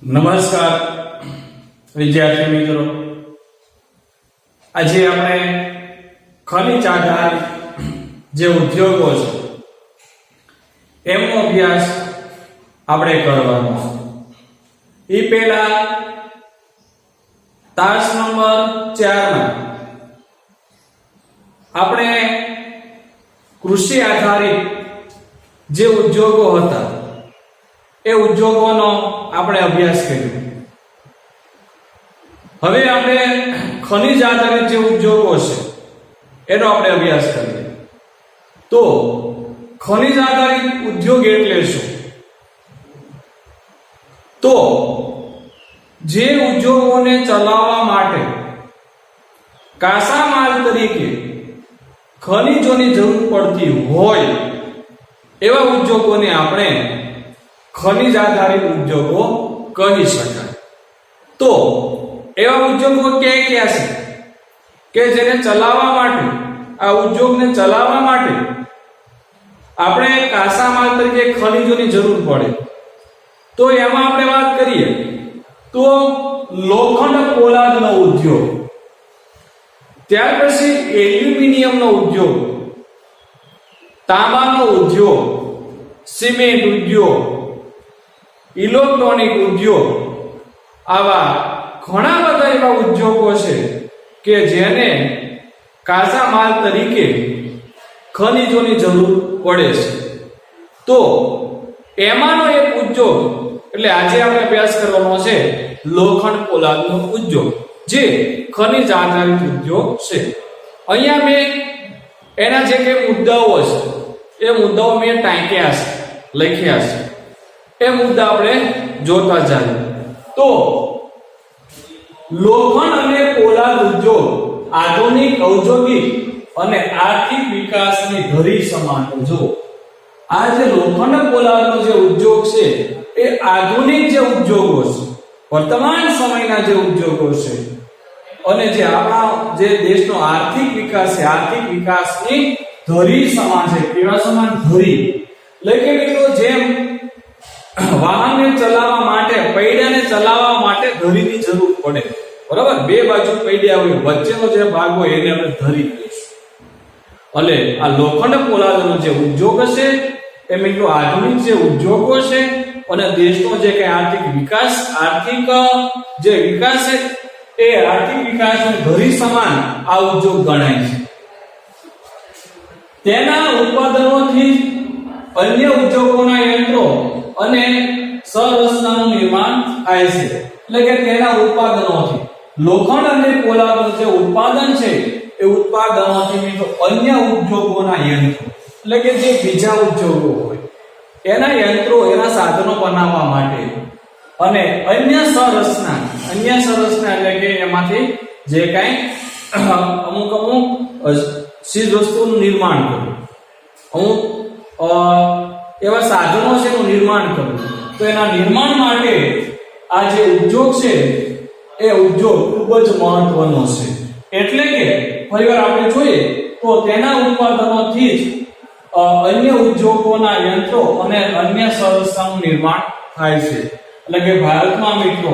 નમસ્કાર વિદ્યાર્થી મિત્રો, આજે આપણે ખનિજ આધારિત જે ઉદ્યોગો છે એમનો અભ્યાસ આપણે કરવાનો છે। એ પહેલા તાસ નંબર 4 માં આપણે કૃષિ આધારિત જે ઉદ્યોગો હતા એ ઉદ્યોગોનો આપણે અભ્યાસ કર્યો। હવે આપણે ખનિજ આધારિત જે ઉદ્યોગો છે એનો આપણે અભ્યાસ કરીએ। તો ખનિજ આધારિત ઉદ્યોગ એટલે શું? તો જે ઉદ્યોગોને ચલાવવા માટે કાચા માલ તરીકે ખનિજોની જરૂર પડતી હોય એવા ઉદ્યોગોને આપણે ખનિજ આધારિત ઉદ્યોગો કહી શકાય। તો એવા ઉદ્યોગો ક્યાં છે કે જેને ચલાવવા માટે, આ ઉદ્યોગને ચલાવવા માટે આપણે કાચા માલ તરીકે ખનિજોની જરૂર પડે। તો એમાં આપણે વાત કરીએ તો લોખંડ પોલાદનો ઉદ્યોગ, ત્યાર પછી એલ્યુમિનિયમનો ઉદ્યોગ, તાંબાનો ઉદ્યોગ, સિમેન્ટ ઉદ્યોગ, ઇલેક્ટ્રોનિક ઉદ્યોગ, આવા ઘણા બધા એવા ઉદ્યોગો છે કે જેને કાચા માલ તરીકે ખનિજોની જરૂર પડે છે। તો એમાંનો એક ઉદ્યોગ એટલે આજે આપણે અભ્યાસ કરવાનો છે લોખંડ પોલાદનો ઉદ્યોગ, જે ખનિજ આધારિત ઉદ્યોગ છે। અહીંયા મેં એના જે કે મુદ્દાઓ છે એ મુદ્દાઓ મેં ટાંક્યા છે, લખ્યા છે। એ મુદ્દા આપણે જોતા જઈએ તો લોખંડ અને પોલાદ ઉદ્યોગ આધુનિક ઔદ્યોગિક અને આર્થિક વિકાસની ધરી સમાન છે। જો આ જે લોખંડ પોલાદનો જે ઉદ્યોગ છે એ આધુનિક જે ઉદ્યોગો છે, વર્તમાન સમયના જે ઉદ્યોગો છે અને જે આપણા જે દેશનો આર્થિક વિકાસ છે, આર્થિક વિકાસની ધરી સમાન છે। કેવા સમાન? ધરી। એટલે કે મિત્રો જેમ વાહનને ચલાવવા માટે, પૈડાને ચલાવવા માટે ધરીની જરૂર પડે, બરાબર? બે બાજુ પૈડા હોય, વચ્ચેનો જે ભાગ હોય એને આપણે ધરી કહીશું। એટલે આ લોખંડ પોલાદનો જે ઉદ્યોગ છે એ મિત્રો આધુનિક જે ઉદ્યોગો છે અને દેશનો જે કે આર્થિક વિકાસ, આર્થિક જે વિકાસ છે એ આર્થિક વિકાસની ધરી સમાન આ ઉદ્યોગ ગણાય છે। તેના ઉત્પાદનોથી અન્ય ઉદ્યોગોના યંત્રો અને સંરચનાનું નિર્માણ થાય છે। એટલે કે તેના ઉત્પાદનોથી લોખંડ અને પોલાદનું જે ઉત્પાદન છે એ ઉત્પાદનોથી મિત્રો અન્ય ઉદ્યોગોના યંત્રો, એટલે કે જે બીજા ઉદ્યોગો હોય એના યંત્રો, એના સાધનો બનાવવા માટે અને અન્ય સંરચના એટલે કે એમાંથી જે કાંઈ અમુક ચીજ વસ્તુનું નિર્માણ કરવું, અમુક એવા સાધનો છે એનું નિર્માણ કરવું, તો એના નિર્માણ માટે આ જે ઉદ્યોગ છે એ ઉદ્યોગ ખૂબ જ મહત્વનો છે। એટલે કે ફરીવાર આપણે જોઈએ તો તેના ઉત્પાદનોથી જ અન્ય ઉદ્યોગોના યંત્રો અને અન્ય સંરચનાનું નિર્માણ થાય છે। એટલે કે ભારતમાં મિત્રો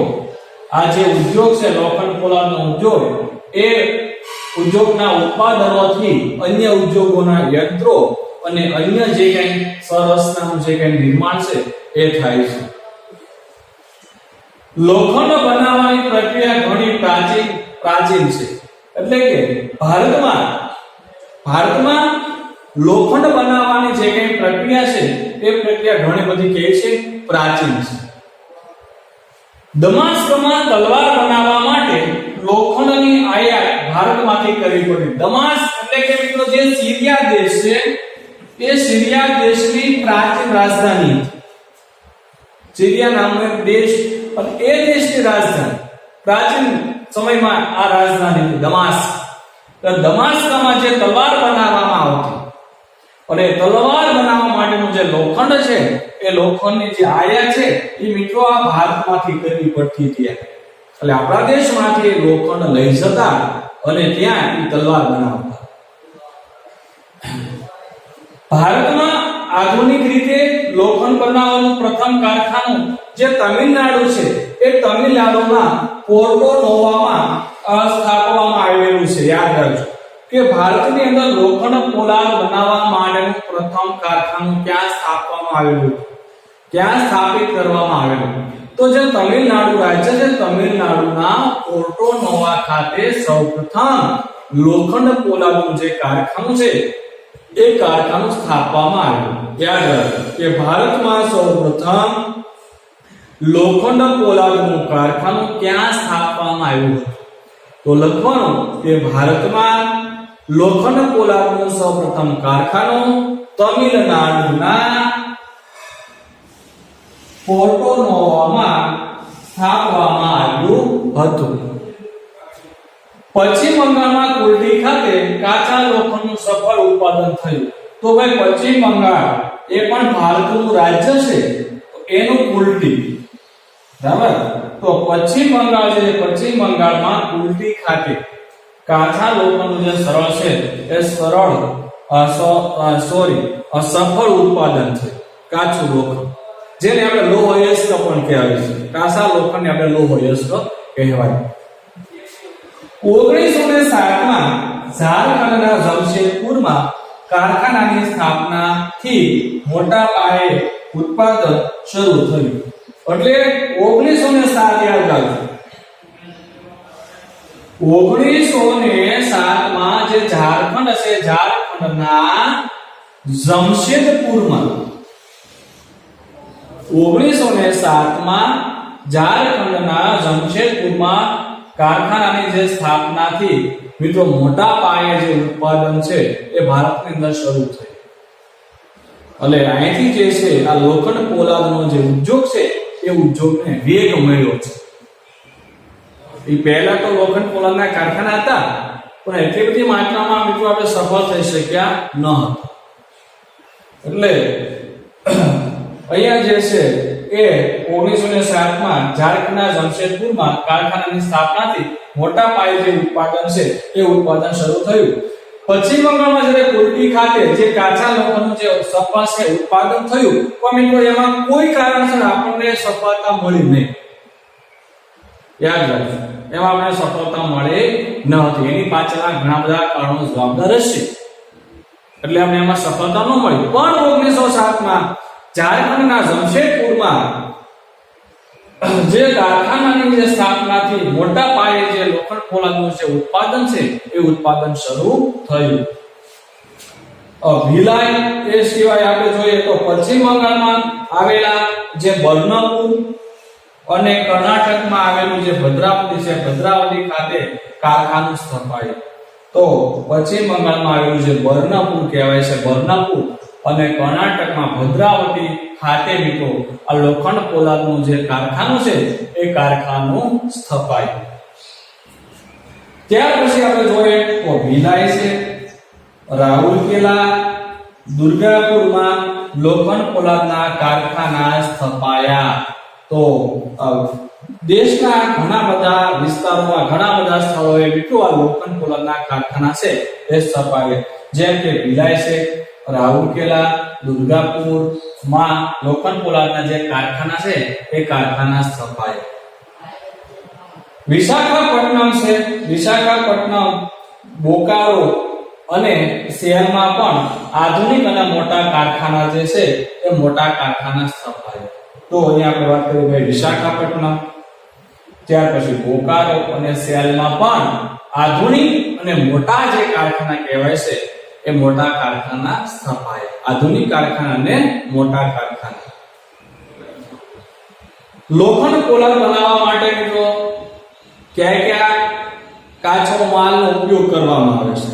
આ જે ઉદ્યોગ છે લોખંડ પોલાદનો ઉદ્યોગ, એ ઉદ્યોગના ઉત્પાદનોથી અન્ય ઉદ્યોગોના યંત્રો અને અન્ય જે કંઈ સંરચનાનું જે કંઈ નિર્માણ છે એ થાય છે। લોખંડ બનાવવાની પ્રક્રિયા ઘણી પ્રાચીન છે। એટલે કે ભારતમાં લોખંડ બનાવવાની જે કંઈ પ્રક્રિયા છે એ પ્રક્રિયા ઘણી બધી કે છે પ્રાચીન છે। દમાસ્કમાં તલવાર બનાવવા માટે લોખંડની આયાત ભારતમાંથી કરવી પડી। દમાસ્ક એટલે કે મિત્રો જે સિરિયા દેશ છે એ સિરિયા દેશની પ્રાચીન રાજધાની, સિરિયા નામનો એક દેશ, અને એ દેશની રાજધાની પ્રાચીન સમયમાં આ રાજધાની હતી દમાસ્ક। તો દમાસ્કમાં જે તલવાર બનાવવામાં આવતી અને તલવાર બનાવવા માટેનું જે લોખંડ છે એ લોખંડની જે આયાત છે એ મિત્રો આ ભારતમાંથી કરવી પડતી હતી। એટલે આપણા દેશમાંથી લોખંડ લઈ જતા અને ત્યાં એ તલવાર બનાવતા। ભારતમાં આધુનિક રીતે લોખંડ બનાવવાનું પ્રથમ કારખાનું જે તમિલનાડુ છે એ તમિલનાડુના પોર્ટો નોવામાં સ્થાપવામાં આવેલું છે. યાદ રાખજો કે ભારતની અંદર લોખંડ પોલાદ બનાવવા માટેનું પ્રથમ કારખાનું ક્યાં સ્થાપવામાં આવેલું, ક્યાં સ્થાપિત કરવામાં આવેલું? તો જે તમિલનાડુ રાજ્ય છે, તમિલનાડુના પોર્ટો નોવા ખાતે સૌપ્રથમ લોખંડ પોલાદનું જે કારખાનું છે એ કારખાનું સ્થાપવામાં આવ્યું. યાદ રાખો કે ભારતમાં સૌપ્રથમ લોખંડ પોલાદનું કારખાનું ક્યાં સ્થાપવામાં આવ્યું હતું? તો લખવાનું કે ભારતમાં લોખંડ પોલાદનું સૌપ્રથમ કારખાનું તમિલનાડુના પોર્ટો નોવામાં સ્થાપવામાં આવ્યું હતું. પશ્ચિમ બંગાળમાં કુલ્ટી ખાતે કાચા લોખંડનું સફળ ઉત્પાદન થયું. તો ભાઈ પશ્ચિમ બંગાળ એ પણ ભારતનું રાજ્ય છે, તો એનું કુલ્ટી, બરાબર. તો પશ્ચિમ બંગાળ છે, પશ્ચિમ બંગાળમાં કુલ્ટી ખાતે કાચા લોખંડનું જે સરળ છે એ સફળ ઉત્પાદન છે. કાચું લોખંડ જેને આપણે લોહ અયસ્ક પણ કહેવાય છે, કાચા લોખંડને આપણે લોહ અયસ્ક કહેવાય. 1907માં ઝારખંડના જમશેદપુરમાં કારખાનાની સ્થાપનાથી મોટા પાયે ઉત્પાદન શરૂ થયું. એટલે 1907 યાદ રાખજો. 1907માં જે ઝારખંડ છે, ઝારખંડના જમશેદપુરમાં 1907માં ઝારખંડના જમશેદપુરમાં કારખાનાની જે સ્થાપનાથી મિત્રો મોટા પાયે જે ઉત્પાદન છે એ ભારતની અંદર શરૂ થયું. એટલે અહીંથી જે છે આ લોખંડ પોલાદનો જે ઉદ્યોગ છે એ ઉદ્યોગને વેગ મળ્યો છે. એ પહેલા તો લોખંડ પોલાદના કારખાના હતા, પણ એટલી બધી માત્રામાં મિત્રો આપણે સફળ થઈ શક્યા ન હતા. એટલે અહીંયા જે છે એ 1907માં ઝારખંડના જમશેદપુરમાં કારખાનાની સ્થાપનાથી મોટા પાયે જે ઉત્પાદન છે એ ઉત્પાદન શરૂ થયું. પશ્ચિમ બંગાળમાં જ્યારે કુલ્ટી ખાતે જે કાચા લોખંડનું જે સફળ છે ઉત્પાદન થયું, પણ મિત્રો એમાં કોઈ કારણસર આપણને સફળતા મળી નહીં. યાદ રાખજો, એમાં આપણને સફળતા મળી ન હતી. એની પાછળના ઘણા બધા કારણો જવાબદાર હશે, એટલે આપણે એમાં સફળતા ન મળી. પણ 1907માં ઝારખંડના જમશેદપુરમાં જે કારખાનાની જે સ્થાપનાથી મોટા પાયે જે લોખંડ પોલાદનું જે ઉત્પાદન છે એ ઉત્પાદન શરૂ થયું. ભિલાઈ એ સિવાય આપણે જોઈએ તો પશ્ચિમ બંગાળમાં આવેલા જે બર્નપુર અને કર્ણાટકમાં આવેલું જે ભદ્રાવતી છે, ભદ્રાવતી ખાતે કારખાનું સ્થપાયું. તો પશ્ચિમ બંગાળમાં આવેલું જે બર્નપુર કહેવાય છે, બર્નપુર, અને કર્ણાટકમાં ભદ્રાવતી ખાતે મિત્રો આ લોખંડ પોલાદનું જે કારખાનું છે એ કારખાનું સ્થપાયું. ત્યાર પછી આપણે જોઈએ તો ભિલાઈ છે, રાઉરકેલા, દુર્ગાપુરમાં લોખંડ પોલાદના કારખાના સ્થપાયા. તો દેશના ઘણા બધા વિસ્તારોમાં, ઘણા બધા સ્થળોએ મિત્રો આ લોખંડ પોલાદના કારખાના છે એ સ્થપાયા. જેમ કે ભિલાઈ છે, રાઉરકેલા, દુર્ગાપુર માં લોખંડ પોલાદના જે કારખાના છે એ કારખાના સ્થપાયા. વિશાખાપટ્ટનમ છે, વિશાખાપટ્ટનમ, બોકારો અને શહેરમાં પણ આધુનિક અને મોટા કારખાના જે છે એ મોટા કારખાના સ્થપાયા. તો અહીંયા આપણે વાત કરીએ ભાઈ વિશાખાપટ્ટનમ, ત્યાર પછી બોકારો અને શહેરમાં પણ આધુનિક અને મોટા જે કારખાના કહેવાય છે એ મોટા કારખાના સ્થપાયા. આધુનિક કારખાના અને મોટા કારખાના. લોખંડ પોલાદ બનાવવા માટે મિત્રો કયા કયા કાચો માલનો ઉપયોગ કરવામાં આવે છે?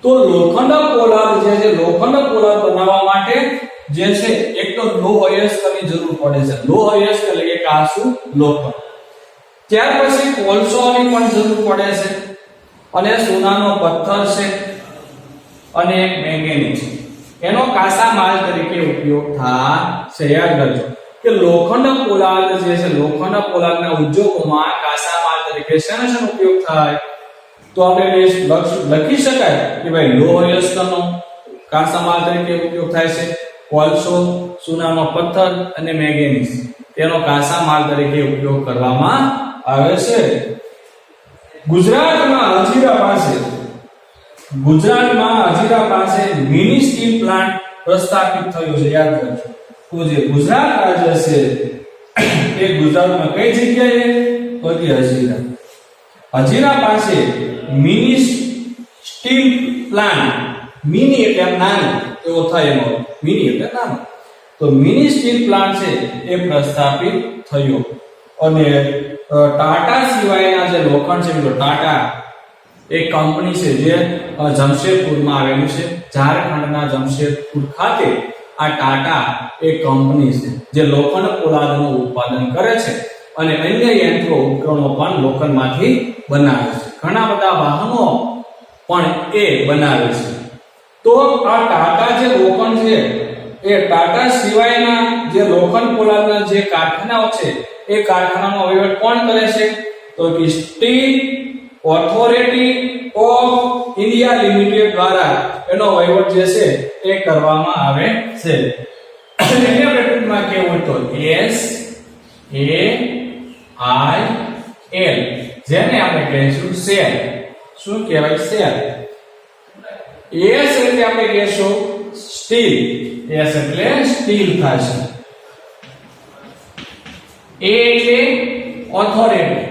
તો લોખંડ પોલાદ જે છે, લોખંડ પોલાદ બનાવવા માટે જે છે એક તો લોહ અયસ્કની જરૂર પડે છે. લોહ અયસ્ક એટલે કે કાચું લોખંડ. ત્યાર પછી કોલસોની પણ જરૂર પડે છે, અને સોનાનો પથ્થર છે, અને મેંગેનીઝ એનો કાચા માલ તરીકે ઉપયોગ થાય છે. યાદ રાખજો કે લોખંડ પોલાદ જે છે, લોખંડ પોલાદના ઉદ્યોગોમાં કાચા માલ તરીકે શેનો ઉપયોગ થાય? તો આપણે લખી શકાય કે ભાઈ લોહ અયસ્કનો કાચા માલ તરીકે ઉપયોગ થાય છે, કોલસો, ચૂનાનો પથ્થર અને મેંગેનીઝ તેનો કાચા માલ તરીકે ઉપયોગ કરવામાં આવે છે. ગુજરાતમાં હજીરા પાસે મિની સ્ટીલ પ્લાન્ટ પ્રસ્થાપિત થયો છે. યાદ રાખજો. તો જે ગુજરાત રાજ્ય છે એ ગુજરાતમાં કઈ જગ્યાએ? તો કે હજીરા પાસે મિની સ્ટીલ પ્લાન્ટ, મિની એટલે નાનું એવો થાય એનો મિની એટલે નાનું, તો મિની સ્ટીલ પ્લાન્ટ છે એ પ્રસ્થાપિત થયો. અને ટાટા સિવાયના જે લોખંડ છે, ટાટા એક કંપની છે જે જમશેદપુરમાં આવેલું છે. ઝારખંડના જમશેદપુર ખાતે આ ટાટા એક કંપની છે જે લોખંડ પોલાદનું ઉત્પાદન કરે છે અને અન્ય યંત્રો ઉપકરણો પણ લોખંડમાંથી બનાવે છે. ઘણા બધા વાહનો પણ એ બનાવે છે. તો આ ટાટા જે લોખંડ છે એ ટાટા સિવાયના જે લોખંડ પોલાદના જે કારખાનાઓ છે એ કારખાનાનો વહીવટ કોણ કરે છે? તો કે steel authority of India limited દ્વારા એનો વહીવટ જે છે એ કરવામાં આવે છે. એને આપણે ટૂંકમાં કેવું તો SAIL, જેને આપણે કહીશું સેલ. શું કહેવાય? સેલ. S એટલે આપણે કહીશું સ્ટીલ, S એટલે સ્ટીલ થશે. A એટલે ઓથોરિટી,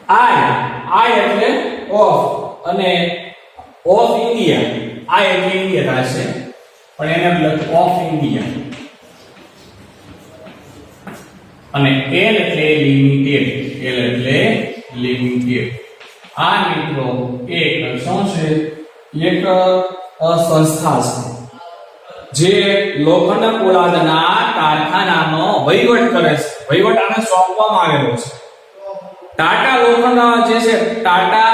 I એટલે ઓફ અને ઓફ ઇન્ડિયા, I એટલે ઇન્ડિયા થશે પણ એને મતલબ ઓફ ઇન્ડિયા, અને L એટલે લિમિટેડ, L એટલે લિમિટેડ. આ મિત્રો એક શું છે? એક સંસ્થા છે જે લોખંડ પોલાદના કારખાનાનો વહીવટ કરે છે. વહીવટ આને સોંપવામાં આવેલો છે. ટાટા લોખંડ જે છે, ટાટા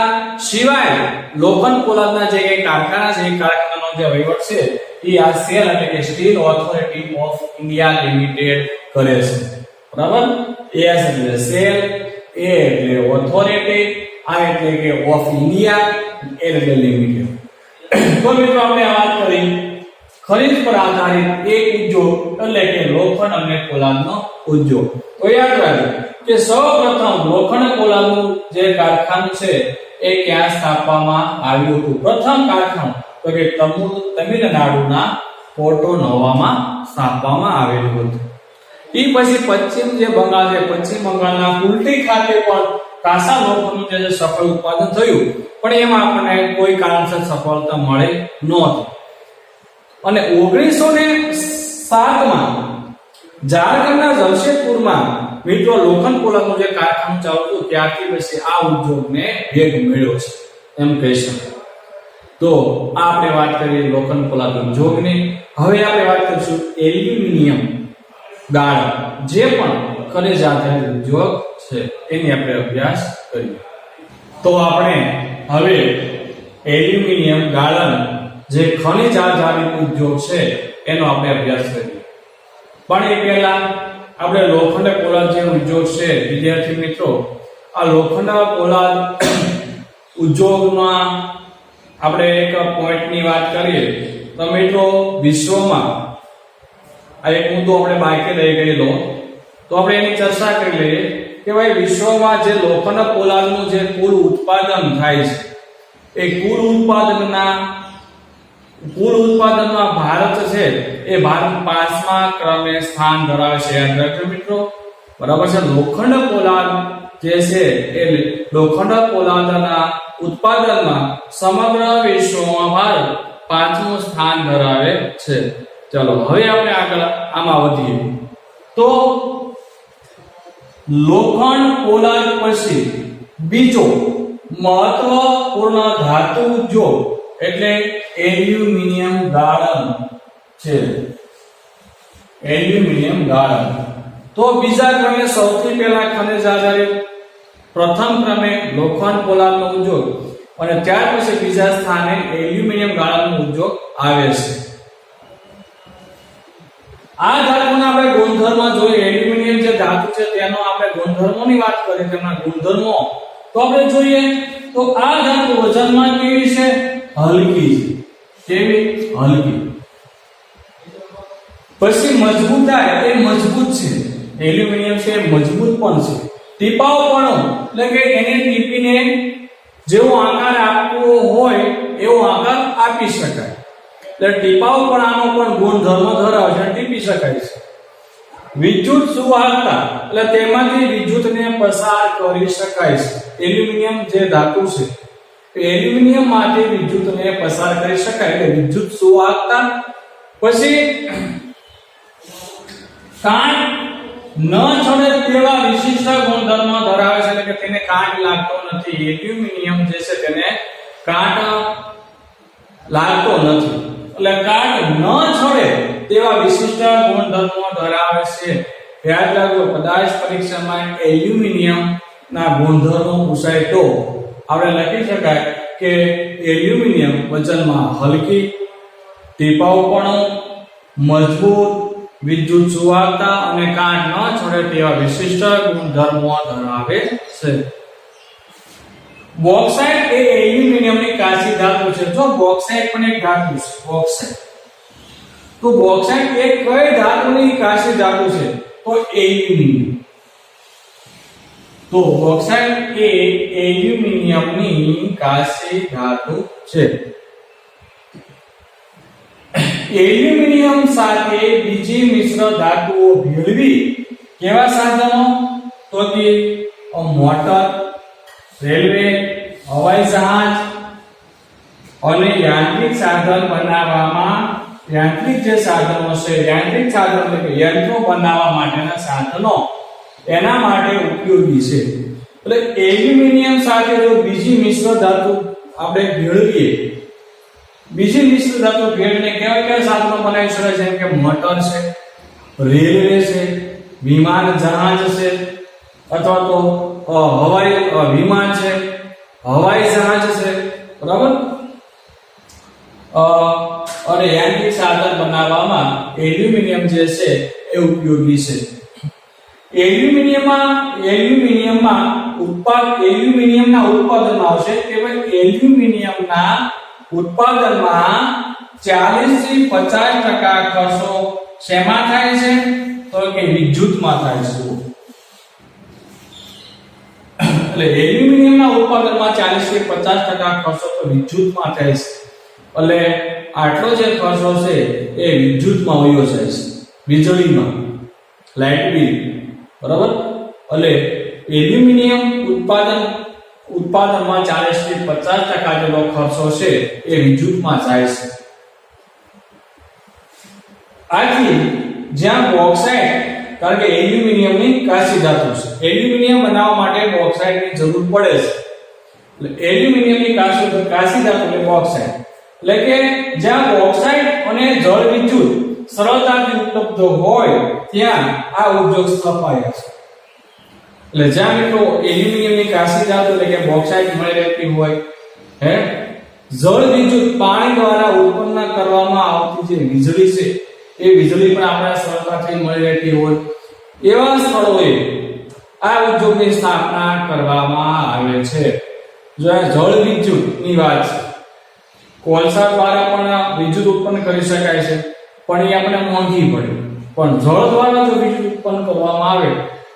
સિવાય લોખંડ પોલાદના જે કારખાના છે એ કારખાનાનો જે વહીવટ છે એ આ સેલ એટલે કે steel authority of India limited કરે છે. બરાબર? S એટલે સેલ, A એટલે ઓથોરિટી, I એટલે કે ઓફ ઇન્ડિયા, L એટલે લિમિટેડ. તો મિત્રો આપણે વાત કરી ખનિજ પર આધારિત એક ઉદ્યોગ એટલે કે લોખંડ અને પોલાદનો ઉદ્યોગ. તો યાદ રાખજો કે સૌપ્રથમ લોખંડ પોલાદનું જે કારખાનું છે એ ક્યાં સ્થાપવામાં આવ્યું હતું? પ્રથમ કારખાનું તો કે તમિલનાડુના પોર્ટો નોવામાં સ્થાપવામાં આવેલું હતું. એ પછી પશ્ચિમ બંગાળના કુલ્ટી ખાતે પણ કાચા લોખંડનું જે સફળ ઉત્પાદન થયું, પણ એમાં આપણને કોઈ કારણસર સફળતા મળી નહોતી. અને 1907માં ઝારખંડના જમશેદપુરમાં મિત્રો લોખંડ પોલાદનું જે કારખાનું ચાલુ હતું ત્યારથી પછી આ ઉદ્યોગને વેગ મળ્યો છે એમ કહી શકાય. તો આપણે વાત કરી લોખંડ પોલાદ ઉદ્યોગની. હવે આપણે વાત કરીશું એલ્યુમિનિયમ ગાળણ, જે પણ ખનિજ આધારિત ઉદ્યોગ છે એની આપણે અભ્યાસ કરીએ. તો આપણે હવે એલ્યુમિનિયમ ગાળણ જે ખનિજ આધારિત ઉદ્યોગ છે એનો આપણે અભ્યાસ કરીએ. પણ એ પહેલા આપણે લોખંડ પોલાદ જે ઉદ્યોગ છે વિદ્યાર્થી મિત્રો, આ લોખંડ પોલાદ ઉદ્યોગમાં આપણે એક પોઈન્ટની વાત કરીએ તો મિત્રો વિશ્વમાં આ એક મુદ્દો આપણે બાકી રહી ગયેલો, તો આપણે એની ચર્ચા કરી લઈએ કે ભાઈ વિશ્વમાં જે લોખંડ પોલાદનું જે કુલ ઉત્પાદન થાય છે એ કુલ ઉત્પાદનમાં ભારત છે એ ભારત 5મા ક્રમે સ્થાન ધરાવે છે. યાદ રાખજો મિત્રો, બરાબર છે. લોખંડ પોલાદ જે છે એ લોખંડ પોલાદના ઉત્પાદનમાં સમગ્ર વિશ્વમાં ભારત 5મું સ્થાન ધરાવે છે. ચલો હવે આપણે આગળ આમાં વધીએ. તો લોખંડ પોલાદ પછી બીજો મહત્વપૂર્ણ ધાતુ ઉદ્યોગ એટલે એલ્યુમિનિયમ ગાળણ છે. એલ્યુમિનિયમ ગાળણ. તો બીજા ક્રમે સૌથી પહેલા ખનિજ આધારિત, પ્રથમ ક્રમે લોખંડ પોલાદનો ઉદ્યોગ અને ત્યાર પછી બીજા સ્થાને એલ્યુમિનિયમ ગાળણનો ઉદ્યોગ આવે છે. આ ધાતુના આપણે ગુણધર્મ જોઈએ. એલ્યુમિનિયમ જે ધાતુ છે તેનો આપણે ગુણધર્મોની વાત કરીએ, તેના ગુણધર્મો તો આપણે જોઈએ તો આ ધાતુ વજનમાં કેવી છે? હલકી છે. કેવી? હલકી. પછી મજબૂતાઈ, એ મજબૂત છે. એલ્યુમિનિયમ છે મજબૂત પણ છે. ટીપાઉપણું એટલે કે એને ટીપીને જેવો આકાર આપવો હોય એવો આકાર આપી શકાય. એટલે ટીપાઉપણાનો પણ ગુણધર્મ ધરાવે છે, ટીપી શકાય છે. વિદ્યુત સુવાહકતા એટલે તેમાંથી વિદ્યુતને પસાર કરી શકાય છે. એલ્યુમિનિયમ જે ધાતુ છે એલ્યુમિનિયમ માંથી વિદ્યુતને પસાર કરી શકાય એટલે વિદ્યુત સુવાહકતા. પછી કાટ ન છોડે તેવા વિશિષ્ટ ગુણધર્મ ધરાવે છે, એટલે કે તેને કાટ લાગતો નથી. એલ્યુમિનિયમ જે છે તેને કાટ લાગતો નથી, એટલે કાટ ન છોડે તેવા વિશિષ્ટ ગુણધર્મો ધરાવે છે. યાદ રાખજો, કદાચ પરીક્ષામાં એલ્યુમિનિયમ ના ગુણધર્મો પૂછાય તો આપણે લખી શકાય કે એલ્યુમિનિયમ વજનમાં હલકી, ટીપાઉપણું, મજબૂત, વિદ્યુત સુવાહકતા અને કાટ ન છોડે તેવા વિશિષ્ટ ગુણધર્મો ધરાવે છે. બોક્સાઇટ એ એલ્યુમિનિયમની કાચી ધાતુ છે. જો બોક્સાઇટ પણ એક ધાતુ છે, બોક્સાઇટ. તો બોક્સાઇટ એ કઈ ધાતુની કાચી ધાતુ છે? તો એલ્યુમિનિયમ. તો બોક્સાઇટ એ એલ્યુમિનિયમની કાચી ધાતુ છે. એલ્યુમિનિયમ સાથે બીજી મિશ્ર ધાતુઓ ભેળવી કેવા સાધનો? તો કે મોટર, રેલવે, હવાઈ જહાજ અને યાંત્રિક સાધન બનાવવામાં, યાંત્રિક જે સાધનો છે, યાંત્રિક સાધનો એટલે કે યંત્રો બનાવવા માટેના સાધનો એના માટે ઉપયોગી છે. એટલે એલ્યુમિનિયમ સાથે જો બીજી મિશ્ર ધાતુ આપણે ભેળવીએ, બીજી મિશ્ર ધાતુ ભેળવીને કેવા કેવા સાધનો બનાવી શકાય છે? જેમ કે મોટર છે, રેલવે છે, વિમાન જહાજ છે, અથવા તો હવાઈ વિમાન છે, હવાઈ જહાજ છે, બરાબર. અને યાંત્રિક સાધન બનાવવામાં એલ્યુમિનિયમ જે છે એ ઉપયોગી છે. એલ્યુમિનિયમના ઉત્પાદનમાં આવશે કે ભાઈ એલ્યુમિનિયમના ઉત્પાદનમાં 40 થી 50% ખર્ચો શેમાં થાય છે? તો કે વિદ્યુતમાં થાય છે. એટલે એલ્યુમિનિયમના ઉત્પાદનમાં 40 થી 50% ખર્ચો તો વિદ્યુતમાં થાય છે. એટલે આટલો જે ખર્ચો છે એ વિદ્યુતમાં વયો જાય છે, વીજળીમાં, લાઇટ બિલ, બરાબર. એટલે એલ્યુમિનિયમ ઉત્પાદનમાં 40 થી 50% જેટલો ખર્ચો છે એ વિદ્યુતમાં જાય છે. આથી જ્યાં બોક્સાઇટ, કારણ કે એલ્યુમિનિયમની કાચી ધાતુ છે, એલ્યુમિનિયમ બનાવવા માટે બોક્સાઇટની જરૂર પડે છે. એટલે એલ્યુમિનિયમની કાચી ધાતુ એટલે બોક્સાઇટ. એટલે કે જ્યાં બોક્સાઇટ અને જળ વિદ્યુત સરળતાથી ઉપલબ્ધ હોય ત્યાં આ ઉદ્યોગ સ્થપાયા છે. એટલે જ્યાં મિત્રો એલ્યુમિનિયમની કાચી ધાતુ એટલે કે બોક્સાઇટ મળી રહેતી હોય, જળ વિદ્યુત પાણી દ્વારા ઉત્પન્ન કરવામાં આવતી જે વીજળી છે એ વીજળી પણ આપણે સરળતાથી મળી રહેતી હોય એવા સ્થળોએ આ ઉદ્યોગની સ્થાપના કરવામાં આવે છે. જો જળ વિદ્યુતની વાત છે, કોલસા દ્વારા પણ વિદ્યુત ઉત્પન્ન કરી શકાય છે, પણ એ આપણે મોંઘી પડે. પણ જળ દ્વારા જો વિદ્યુત ઉત્પન્ન કરવામાં આવે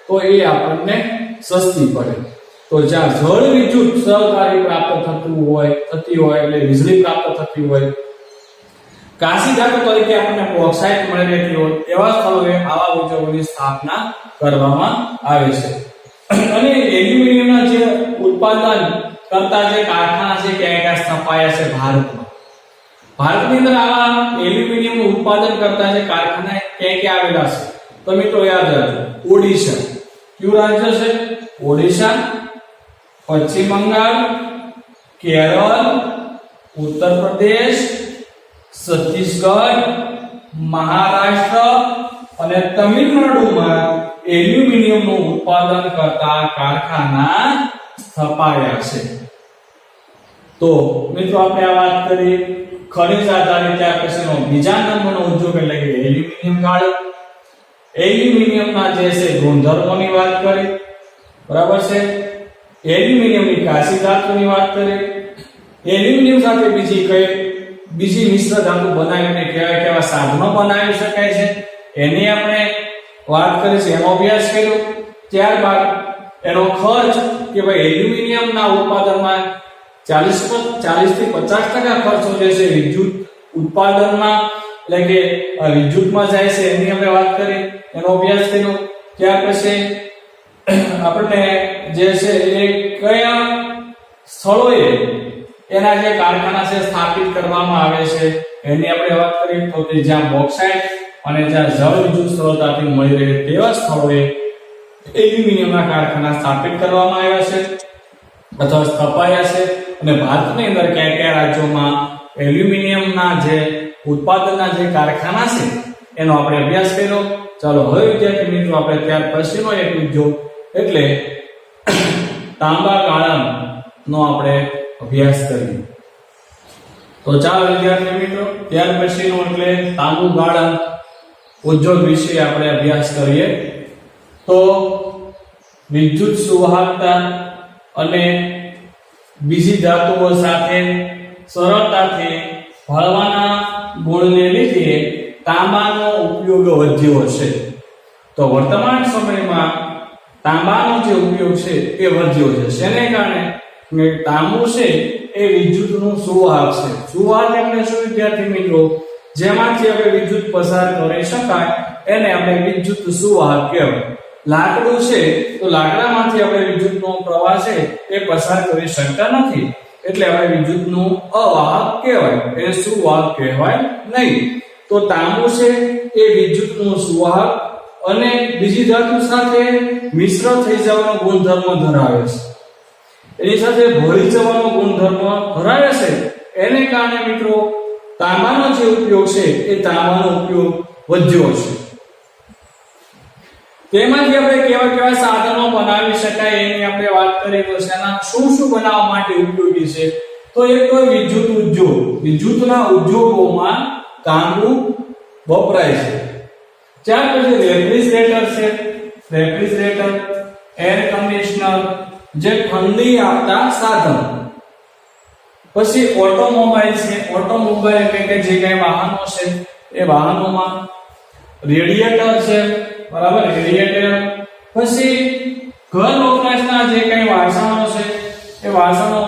તો એ આપણને સસ્તી પડે. તો જ્યાં જળ વિદ્યુત સરળતાથી પ્રાપ્ત થતી હોય એટલે વીજળી પ્રાપ્ત થતી હોય, કાચી ધાતુ તરીકે આપણને બોક્સાઇટ મળી રહેતી હોય એવા સ્થળોએ આવા ઉદ્યોગોની સ્થાપના કરવામાં આવે છે. અને એલ્યુમિનિયમના જે ઉત્પાદન કરતા જે કારખાના છે ક્યાં સ્થપાયા છે? ભારતમાં. ભારતની અંદર આવા એલ્યુમિનિયમનું ઉત્પાદન કરતા જે કારખાના ક્યાં આવેલા છે? તો મિત્રો યાદ રાખજો, ઓડિશા. કયું રાજ્ય છે? ઓડિશા, પશ્ચિમ બંગાળ, કેરળ, ઉત્તર પ્રદેશ, છત્તીસગઢ, મહારાષ્ટ્ર અને તમિલનાડુમાં એલ્યુમિનિયમનું ઉત્પાદન કરતા કારખાના સ્થપાયા છે. તો મિત્રો આપણે આ વાત કરી ખનિજ આધારિત ત્યાં પછીનો બીજા નંબરનો ઉદ્યોગ એટલે કે એલ્યુમિનિયમ ગાળો. એલ્યુમિનિયમના જે છે ગુણધર્મોની વાત કરી, બરાબર છે, એલ્યુમિનિયમની કાચી ધાતુની વાત કરી, એલ્યુમિનિયમ સાથે બીજી મિશ્ર ધાતુ બનાવીને કેવા સાધનો બનાવી શકાય છે એની આપણે વાત કરી છે, એનો અભ્યાસ કર્યો. ત્યારબાદ એનો ખર્ચ કે ભાઈ એલ્યુમિનિયમના ઉત્પાદનમાં 40 થી 50% ખર્ચો જે છે વિદ્યુત ઉત્પાદનમાં એટલે કે વિદ્યુતમાં જાય છે એની આપણે વાત કરી, એનો અભ્યાસ કર્યો. ત્યાર પછી આપણે જે છે એ કયા સ્થળોએ એના જે કારખાના છે સ્થાપિત કરવામાં આવે છે એની આપણે વાત કરી. તો કે જ્યાં બોક્સાઇટ અને જ્યાં જળ વિદ્યુત સરળતાથી મળી રહે તેવા સ્થળોએ એલ્યુમિનિયમના કારખાના સ્થાપિત કરવામાં આવ્યા છે અથવા સ્થપાયા છે. અને ભારતની અંદર કયા કયા રાજ્યોમાં એલ્યુમિનિયમના જે ઉત્પાદનના જે કારખાના છે એનો આપણે અભ્યાસ કર્યો. ચાલો હવે વિદ્યાર્થી મિત્રો આપણે ત્યાર પછીનો એક ઉદ્યોગ એટલે તાંબા ગાળણનો આપણે અભ્યાસ કરીએ. તો ચાલો વિદ્યાર્થી મિત્રો ત્યાર પછીનો એટલે તાંબુ ગાળણ ઉદ્યોગ વિશે આપણે અભ્યાસ કરીએ. તો વિદ્યુત સુવાહકતા અને બીજી ધાતુઓ સાથે સરળતાથી ભળવાના ગુણને લીધે તાંબાનો ઉપયોગ વધ્યો છે. તો વર્તમાન સમયમાં તાંબાનો જે ઉપયોગ છે એ વધ્યો છે. શેને કારણે? તાંબુ છે એ વિદ્યુતનું સુવાહક છે. સુવાહક એટલે શું વિદ્યાર્થી મિત્રો? જેમાંથી આપણે વિદ્યુત પસાર કરી શકાય એને આપણે વિદ્યુત સુવાહક કહેવાય. લાકડું છે તો લાકડામાંથી આપણે વિદ્યુતનો પ્રવાહ છે એ પસાર કરી શકતા નથી એટલે આપણે વિદ્યુતનું અવાહક કહેવાય, એ સુવાહક કહેવાય નહીં. તો તાંબુ છે એ વિદ્યુતનું સુવાહક અને બીજી ધાતુ સાથે મિશ્ર થઈ જવાનો ગુણધર્મ ધરાવે છે, એની સાથે ભળી જવાનો ગુણધર્મ ધરાવે છે. એને કારણે મિત્રો તાંબાનો જે ઉપયોગ છે એ તાંબાનો ઉપયોગ વધ્યો છે. તેમાંથી આપણે કેવા કેવા સાધનો બનાવી શકાય એની આપણે વાત કરીએ તો શું બનાવવા માટે ઉપયોગી છે? તો એક તો વિદ્યુત ઉદ્યોગ, વિદ્યુતના ઉદ્યોગોમાં તાંબુ વપરાય છે. ત્યાર પછી રેફ્રિજરેટર છે, રેફ્રિજરેટર, એર કન્ડિશનર જે ઠંડી આપતા સાધન. પછી ઓટોમોબાઈલ છે, ઓટોમોબાઈલ એટલે કે જે કઈ વાહનો છે એ વાહનોમાં. રેડિએટર છે, બરાબર, રેડિએટર. પછી ઘર વપરાશના જે કઈ વાસણો છે એ વાસણો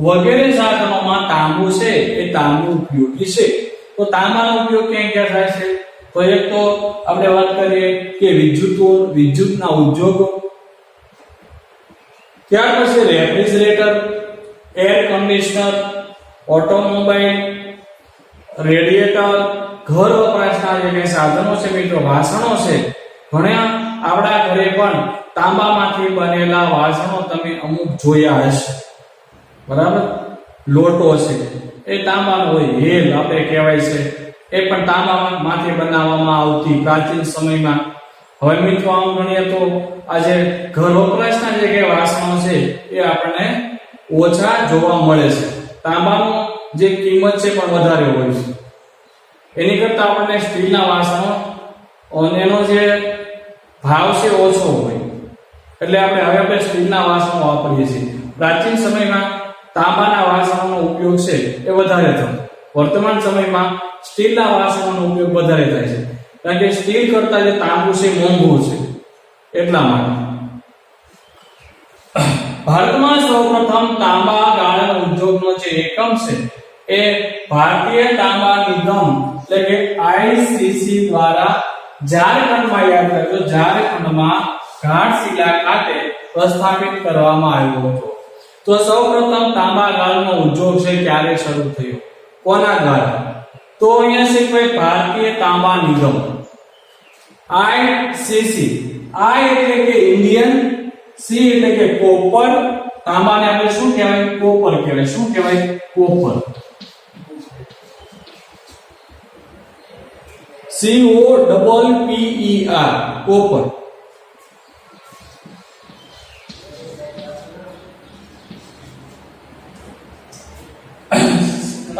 વગેરે સાધનોમાં તાંબુ છે એ તાંબુ ઉપયોગી છે. તો તાંબાનો ઉપયોગ ક્યાં થાય છે? તો એક તો આપણે વાત કરીએ કે વિદ્યુતના ઉદ્યોગો, ત્યાર પછી refrigerator, air conditioner, automobile, radiator, ઘર વપરાશના જે કઈ સાધનો છે મિત્રો, વાસણો છે. ઘણા આપણા ઘરે પણ તાંબામાંથી બનેલા વાસણો તમે અમુક જોયા હશે, બરાબર. લોટો છે એ તાંબાનો હોય, હેલ આપણે કહેવાય છે એ પણ તાંબામાંથી બનાવવામાં આવતી પ્રાચીન સમયમાં. હવે મિત્રો આમ ગણીએ તો આજે ઘર વપરાશના જે કઈ વાસણો છે એ આપણને ઓછા જોવા મળે છે. તાંબાનો જે કિંમત છે પણ વધારે હોય છે, એની કરતા આપણને સ્ટીલના વાસણો અને એનો જે ભાવ છે ઓછો હોય એટલે આપણે સ્ટીલના વાસણો વાપરીએ છીએ. પ્રાચીન સમયમાં તાંબાના વાસણોનો ઉપયોગ છે એ વધારે થતો. વર્તમાન સમયમાં સ્ટીલના વાસણોનો ઉપયોગ વધારે થાય છે કારણ કે સ્ટીલ કરતા જે તાંબુ છે મોંઘું છે એટલા માટે. ભારતમાં સૌપ્રથમ તાંબા ગાળણ ઉદ્યોગનો જે એકમ છે એ ભારતીય તાંબા નિગમ એટલે કે આઈસીસી દ્વારા ઝારખંડમાં, યાદ રાખજો, ઝારખંડમાં ઘાટશિલા ખાતે પ્રસ્થાપિત કરવામાં આવ્યો હતો. તો સૌપ્રથમ તાંબા ગાળણનો ઉદ્યોગ છે ક્યારે શરૂ થયો, કોના દ્વારા? તો અહીંયા છે કોઈ ભારતીય તાંબા નિગમ, આઈસીસી. આઈ એટલે કે ઇન્ડિયન, સી એટલે કે કોપર. તાંબાને આપણે શું કહેવાય? કોપર કહેવાય. શું કહેવાય? કોપર. COPPER, copper.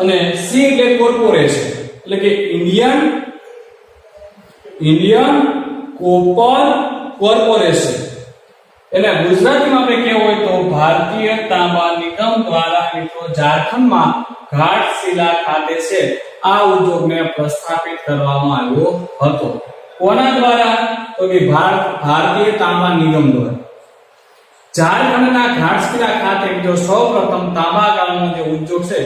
અને સી એટલે કોર્પોરેશન એટલે કે ઇન્ડિયન કોપર કોર્પોરેશન, એટલે ગુજરાતીમાં આપણે કેવું હોય તો ભારતીય તાંબા નિગમ દ્વારા મિત્રો ઝારખંડમાં ઘાટશિલા ખાતે છે આ ઉદ્યોગને પ્રસ્થાપિત કરવામાં આવ્યો હતો. કોના દ્વારા? તો કે ભારતીય તાંબા નિગમ દ્વારા ઝારખંડના ઘાટશિલા ખાતે મિત્રો સૌપ્રથમ તાંબા ગાળવાનો જે ઉદ્યોગ છે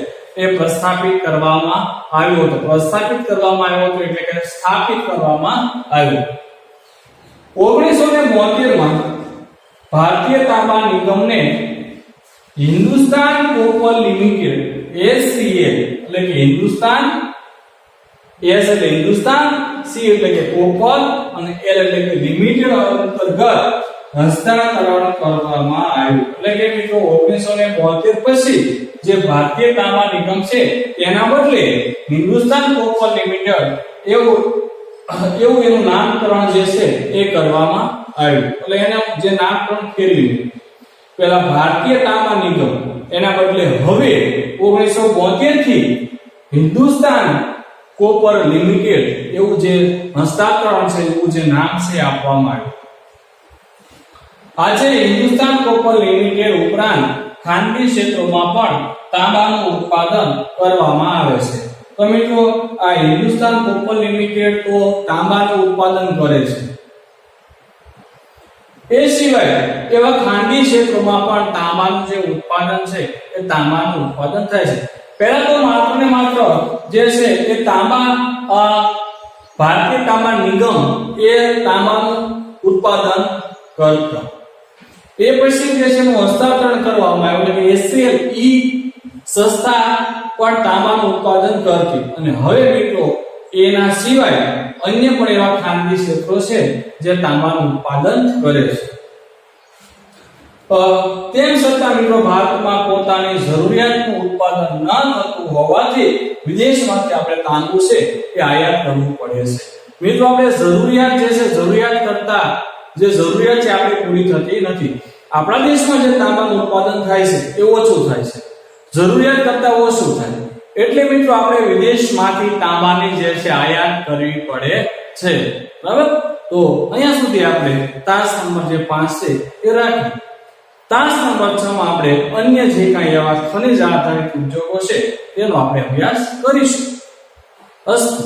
એ પ્રસ્થાપિત કરવામાં આવ્યો હતો. પ્રસ્થાપિત કરવામાં આવ્યો હતો એટલે કે સ્થાપિત કરવામાં આવ્યો. 1972 માં ભારતીય તાંબા નિગમને હિન્દુસ્તાન કોપર લિમિટેડ SCL એટલે કે હિન્દુસ્તાન, S એટલે હિન્દુસ્તાન, C એટલે કે કોપર અને L એટલે કે લિમિટેડ અંતર્ગત હસ્તાંતરણ કરવામાં આવ્યું. એટલે કે મિત્રો 1972 પછી જે ભારતીય તાંબા નિગમ છે તેના બદલે હિન્દુસ્તાન કોપર લિમિટેડ એવું એનું નામકરણ જે છે એ કરવામાં આવ્યું. એટલે એને જે નામકરણ ફેરવ્યું, પહેલા ભારતીય તાંબા નિગમ એના બદલે હવે 1972 થી હિન્દુસ્તાન કોપર લિમિટેડ એવું જે હસ્તાંતરણ છે એવું જે નામ છે આપવામાં આવ્યું. આજે હિન્દુસ્તાન કોપર લિમિટેડ ઉપરાંત ખાનગી ક્ષેત્રોમાં પણ તાંબાનું ઉત્પાદન કરવામાં આવે છે. તો મિત્રો આ હિન્દુસ્તાન કોપર લિમિટેડ તો તાંબાનું ઉત્પાદન કરે છે, એ સિવાય એવા ખાનગી ક્ષેત્રોમાં પણ તાંબાનું જે ઉત્પાદન છે એ તાંબાનું ઉત્પાદન થાય છે. પહેલા તો માત્ર ને માત્ર જે છે એ તાંબા ભારતીય તાંબા નિગમ એ તાંબાનું ઉત્પાદન કરતા, એ પછી જે છે એનું હસ્તાંતરણ કરવામાં આવ્યું એટલે કે SCL સંસ્થા પણ તાંબાનું ઉત્પાદન કરતી. અને હવે મિત્રો એના સિવાય અન્ય પણ એવા ખાનગી ક્ષેત્રો છે જે તાંબાનું ઉત્પાદન કરે છે. તેમ છતાં મિત્રો ભારતમાં પોતાની જરૂરિયાતનું ઉત્પાદન ન થતું હોવાથી વિદેશમાંથી આપણે તાંબુ છે એ આયાત કરવું પડે છે. મિત્રો આપણે જરૂરિયાત જે છે જરૂરિયાત કરતા જે જરૂરિયાત છે આપણી પૂરી થતી નથી. આપણા દેશમાં જે તાંબાનું ઉત્પાદન થાય છે એ ઓછું થાય છે, જરૂરિયાત કરતા ઓછું થાય, એટલે મિત્રો આપણે વિદેશમાંથી તાંબાની જે છે આયાત કરવી પડે છે. બરાબર? તો અહીંયા સુધી આપણે તાસ નંબર જે 5 છે એ રાખી. તાસ નંબર 6 માં આપણે અન્ય જે કાંઈ એવા ખનિજ આધારિત ઉદ્યોગો છે તેનો આપણે અભ્યાસ કરીશું. અસ્તુ.